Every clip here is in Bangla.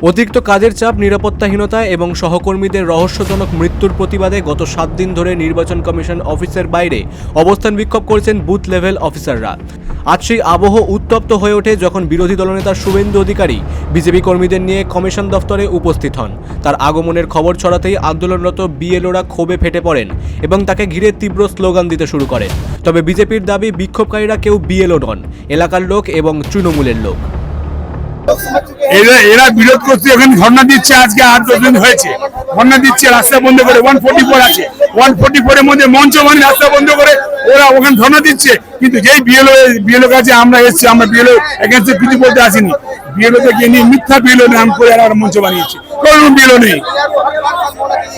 অতিরিক্ত কাজের চাপ, নিরাপত্তাহীনতা এবং সহকর্মীদের রহস্যজনক মৃত্যুর প্রতিবাদে গত 7 দিন ধরে নির্বাচন কমিশন অফিসের বাইরে অবস্থান বিক্ষোভ করেছেন বুথ লেভেল অফিসাররা। আজ সেই আবহ উত্তপ্ত হয়ে ওঠে যখন বিরোধী দলনেতা শুভেন্দু অধিকারী বিজেপি কর্মীদের নিয়ে কমিশন দফতরে উপস্থিত হন। তার আগমনের খবর ছড়াতেই আন্দোলনরত বিএলওরা ক্ষোভে ফেটে পড়েন এবং তাকে ঘিরে তীব্র স্লোগান দিতে শুরু করেন। তবে বিজেপির দাবি, বিক্ষোভকারীরা কেউ বিএলও নন, এলাকার লোক এবং তৃণমূলের লোক। এরা বিরোধ করছে, ওখানে ধর্ণা দিচ্ছে। আজকে 8-10 দিন হয়েছে ধর্ণা দিচ্ছে, রাস্তা বন্ধ করে। 144 আছে, 144 এর মধ্যে মঞ্চ বানিয়ে রাস্তা বন্ধ করে ওরা ওখানে ধর্ণা দিচ্ছে। কিন্তু যেই বিএলও কাছে আমরা এসেছি, আমরা বিএলও এগেন্সে কিছু বলতে আসিনি। বিএলও থেকে নিয়ে মিথ্যা বিএলও নাম করে আর মঞ্চ বানিয়েছে। কোনো বিএলও নেই,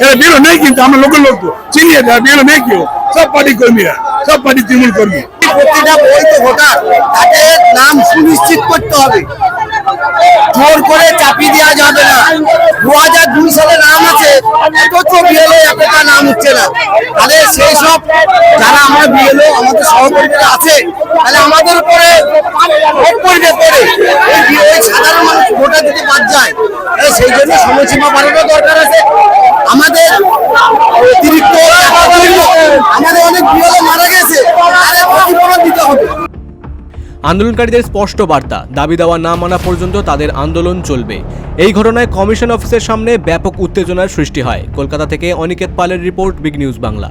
এরা বিএলও নেই, কিন্তু আমরা লোকের লোক তো চিনি, বিএলও নেই কেউ। সব পার্টি কর্মীরা, সব পার্টি তৃণমূল কর্মী। প্রতিটা বৈধ ভোটার তাকে নাম সুনিশ্চিত করতে হবে, জোর করে চাপিয়ে দেওয়া যাবে না। 2002 সালে নাম আছে, অথচ বিএলও একটা নাম হচ্ছে না। তাহলে সেই সব যারা আমরা বিএলও আমাদের সহকর্মীরা আছে, তাহলে আমাদের উপরে ভোট করবে করে ওই সাধারণ মানুষ ভোটার যদি বাদ যায়, সেই জন্য সময়সীমা বাড়ানোর দরকার আছে। আমাদের অতিরিক্ত আমাদের অনেক বিএলও মারা গেছে, তাদের ক্ষতিপূরণ দিতে হবে। আন্দোলনকারীদের স্পষ্ট বার্তা, দাবি দেওয়া না মানা পর্যন্ত তাদের আন্দোলন চলবে। এই ঘটনায় কমিশন অফিসের সামনে ব্যাপক উত্তেজনার সৃষ্টি হয়। কলকাতা থেকে অনিকেত পালের রিপোর্ট, বিগ নিউজ বাংলা।